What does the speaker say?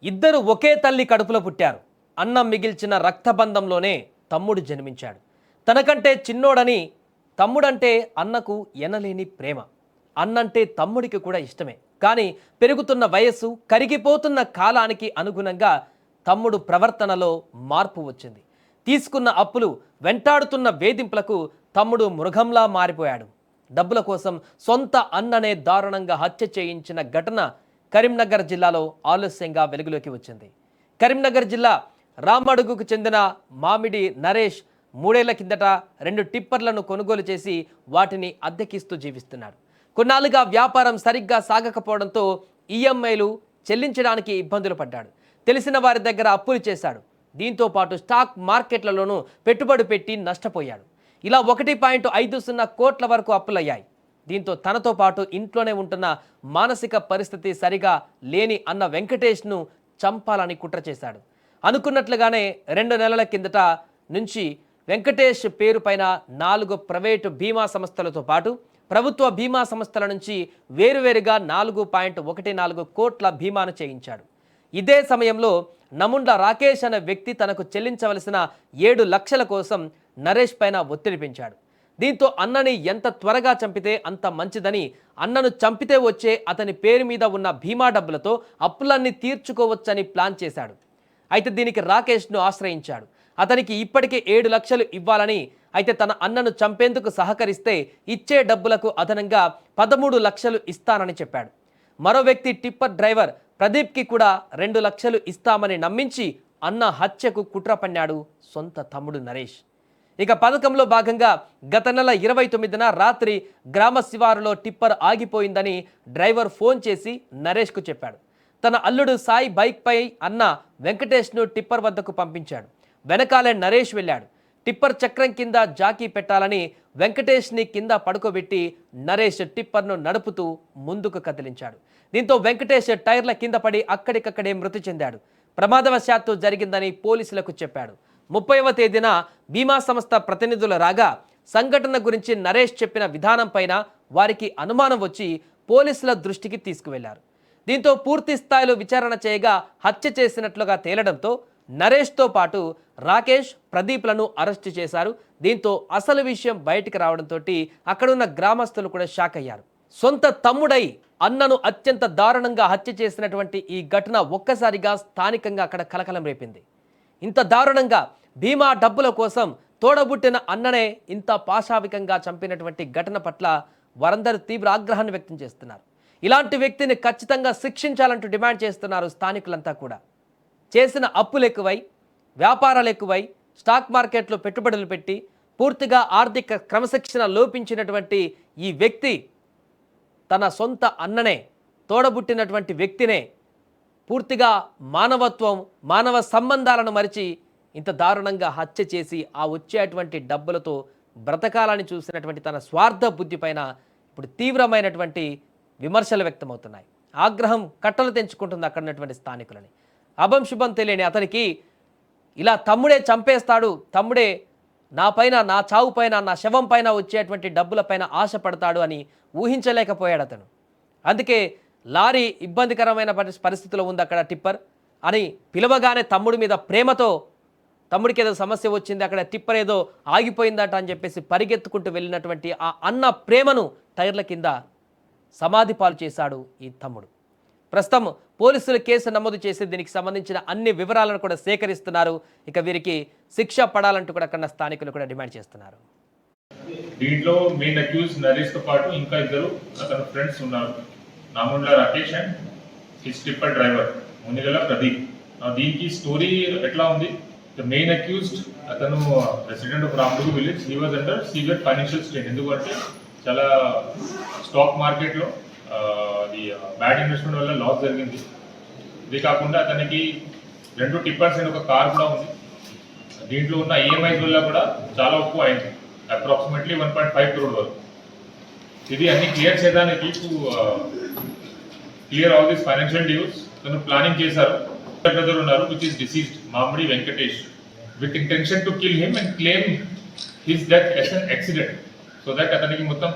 ఇద్దరు ఒకే తల్లి కడుపులో పుట్టారు. అన్నం మిగిల్చిన రక్తబంధంలోనే తమ్ముడు జన్మించాడు. తనకంటే చిన్నోడని తమ్ముడంటే అన్నకు ఎనలేని ప్రేమ. అన్నంటే తమ్ముడికి కూడా ఇష్టమే. కానీ పెరుగుతున్న వయస్సు, కరిగిపోతున్న కాలానికి అనుగుణంగా తమ్ముడు ప్రవర్తనలో మార్పు వచ్చింది. తీసుకున్న అప్పులు, వెంటాడుతున్న వేధింపులకు తమ్ముడు మృగంలా మారిపోయాడు. డబ్బుల కోసం సొంత అన్ననే దారుణంగా హత్య చేయించిన ఘటన కరీంనగర్ జిల్లాలో ఆలస్యంగా వెలుగులోకి వచ్చింది. కరీంనగర్ జిల్లా రామడుగుకు చెందిన మామిడి నరేష్ 3 ఏళ్ల కిందట 2 టిప్పర్లను కొనుగోలు చేసి వాటిని అద్దెకిస్తూ జీవిస్తున్నాడు. కొన్నాళ్ళుగా వ్యాపారం సరిగ్గా సాగకపోవడంతో ఈఎంఐలు చెల్లించడానికి ఇబ్బందులు పడ్డాడు. తెలిసిన వారి దగ్గర అప్పులు చేశాడు. దీంతో పాటు స్టాక్ మార్కెట్లలోనూ పెట్టుబడి పెట్టి నష్టపోయాడు. ఇలా 1.50 కోట్ల వరకు అప్పులయ్యాయి. దీంతో తనతో పాటు ఇంట్లోనే ఉంటున్న మానసిక పరిస్థితి సరిగా లేని అన్న వెంకటేష్ను చంపాలని కుట్ర చేశాడు. అనుకున్నట్లుగానే 2 నెలల కిందట నుంచి వెంకటేష్ పేరు పైన 4 ప్రైవేటు బీమా సంస్థలతో పాటు ప్రభుత్వ బీమా సంస్థల నుంచి వేరువేరుగా 4.14 కోట్ల బీమాను చేయించాడు. ఇదే సమయంలో నముండ్ల రాకేష్ అనే వ్యక్తి తనకు చెల్లించవలసిన 7 లక్షల కోసం నరేష్ పైన ఒత్తిడి పెంచాడు. దీంతో అన్నని ఎంత త్వరగా చంపితే అంత మంచిదని, అన్నను చంపితే వచ్చే అతని పేరు మీద ఉన్న బీమా డబ్బులతో అప్పులన్నీ తీర్చుకోవచ్చని ప్లాన్ చేశాడు. అయితే దీనికి రాకేష్ను ఆశ్రయించాడు. అతనికి ఇప్పటికే 7 లక్షలు ఇవ్వాలని, అయితే తన అన్నను చంపేందుకు సహకరిస్తే ఇచ్చే డబ్బులకు అదనంగా 13 లక్షలు ఇస్తానని చెప్పాడు. మరో వ్యక్తి టిప్పర్ డ్రైవర్ ప్రదీప్కి కూడా 2 లక్షలు ఇస్తామని నమ్మించి అన్న హత్యకు కుట్ర పన్నాడు సొంత తమ్ముడు నరేష్. ఇక పథకంలో భాగంగా గత నెల 29న రాత్రి గ్రామ శివారులో టిప్పర్ ఆగిపోయిందని డ్రైవర్ ఫోన్ చేసి నరేష్కు చెప్పాడు. తన అల్లుడు సాయి బైక్పై అన్న వెంకటేష్ను టిప్పర్ వద్దకు పంపించాడు. వెనకాలే నరేష్ వెళ్ళాడు. టిప్పర్ చక్రం కింద జాకీ పెట్టాలని వెంకటేష్ని కింద పడుకోబెట్టి నరేష్ టిప్పర్ను నడుపుతూ ముందుకు కదిలించాడు. దీంతో వెంకటేష్ టైర్ల కింద పడి అక్కడికక్కడే మృతి చెందాడు. ప్రమాదవశాత్తు జరిగిందని పోలీసులకు చెప్పాడు. 30వ తేదీన బీమా సంస్థ ప్రతినిధులు రాగా సంఘటన గురించి నరేష్ చెప్పిన విధానం పైన వారికి అనుమానం వచ్చి పోలీసుల దృష్టికి తీసుకువెళ్లారు. దీంతో పూర్తి స్థాయిలో విచారణ చేయగా హత్య చేసినట్లుగా తేలడంతో నరేష్తో పాటు రాకేష్, ప్రదీప్లను అరెస్టు చేశారు. దీంతో అసలు విషయం బయటికి రావడంతో అక్కడున్న గ్రామస్తులు కూడా షాక్ అయ్యారు. సొంత తమ్ముడై అన్నను అత్యంత దారుణంగా హత్య చేసినటువంటి ఈ ఘటన ఒక్కసారిగా స్థానికంగా అక్కడ కలకలం రేపింది. ఇంత దారుణంగా బీమా డబ్బుల కోసం తోడబుట్టిన అన్ననే ఇంత పాశావికంగా చంపినటువంటి ఘటన పట్ల వారందరూ తీవ్ర ఆగ్రహాన్ని వ్యక్తం చేస్తున్నారు. ఇలాంటి వ్యక్తిని ఖచ్చితంగా శిక్షించాలంటూ డిమాండ్ చేస్తున్నారు స్థానికులంతా కూడా. చేసిన అప్పులు ఎక్కువై, వ్యాపారాలు ఎక్కువై, స్టాక్ మార్కెట్లో పెట్టుబడులు పెట్టి పూర్తిగా ఆర్థిక క్రమశిక్షణ లోపించినటువంటి ఈ వ్యక్తి తన సొంత అన్ననే, తోడబుట్టినటువంటి వ్యక్తినే పూర్తిగా మానవత్వం, మానవ సంబంధాలను మరిచి ఇంత దారుణంగా హత్య చేసి ఆ వచ్చేటువంటి డబ్బులతో బ్రతకాలని చూసినటువంటి తన స్వార్థ బుద్ధి పైన ఇప్పుడు తీవ్రమైనటువంటి విమర్శలు వ్యక్తమవుతున్నాయి. ఆగ్రహం కట్టలు తెంచుకుంటుంది అక్కడ ఉన్నటువంటి స్థానికులని. అభం శుభం తెలియని అతనికి ఇలా తమ్ముడే చంపేస్తాడు, తమ్ముడే నా పైన, నా చావు పైన, నా శవం పైన వచ్చేటువంటి డబ్బుల పైన ఆశపడతాడు అని ఊహించలేకపోయాడు అతను. అందుకే లారీ ఇబ్బందికరమైన పరిస్థితిలో ఉంది అక్కడ టిప్పర్ అని పిలవగానే తమ్ముడి మీద ప్రేమతో, తమ్ముడికి ఏదో సమస్య వచ్చింది, అక్కడ టిప్పర్ ఏదో ఆగిపోయిందట అని చెప్పేసి పరిగెత్తుకుంటూ వెళ్ళినటువంటి ఆ అన్న ప్రేమను టైర్ల కింద సమాధి పాలు చేశాడు ఈ తమ్ముడు. ప్రస్తుతం పోలీసులు కేసు నమోదు చేసి దీనికి సంబంధించిన అన్ని వివరాలను కూడా సేకరిస్తున్నారు. ఇక వీరికి శిక్ష పడాలంటూ కూడా అక్కడ స్థానికులు కూడా డిమాండ్ చేస్తున్నారు. దీంట్లో మెయిన్ అక్యూజ్ నరేష్ తో పాటు ఇంకా ఇద్దరు అతని ఫ్రెండ్స్ ఉన్నారు. Namundla Rakesh and his tipper driver Munigala Pradeep. దీనికి స్టోరీ ఎట్లా ఉంది? ద మెయిన్ అక్యూజ్డ్ అతను resident of Ramadugu village. He was under severe financial strain. ఎందుకంటే చాలా స్టాక్ మార్కెట్లో బ్యాడ్ ఇన్వెస్ట్మెంట్ వల్ల లాస్ జరిగింది. ఇది కాకుండా అతనికి 2 టిప్పర్స్ అండ్ ఒక కార్ కూడా ఉంది. దీంట్లో ఉన్న ఈఎంఐస్ వల్ల కూడా చాలా ఎక్కువ అయింది, అప్రాక్సిమేట్లీ 1.5 crore వరకు. ఇది అన్ని క్లియర్ చేయడానికి clear all this financial dues తను ప్లానింగ్ చేశారు. బ్రదర్ ఉన్నారు which is deceased Mamidi Venkatesh, with intention to kill him and claim his death as an accident, so that అతనికి మొత్తం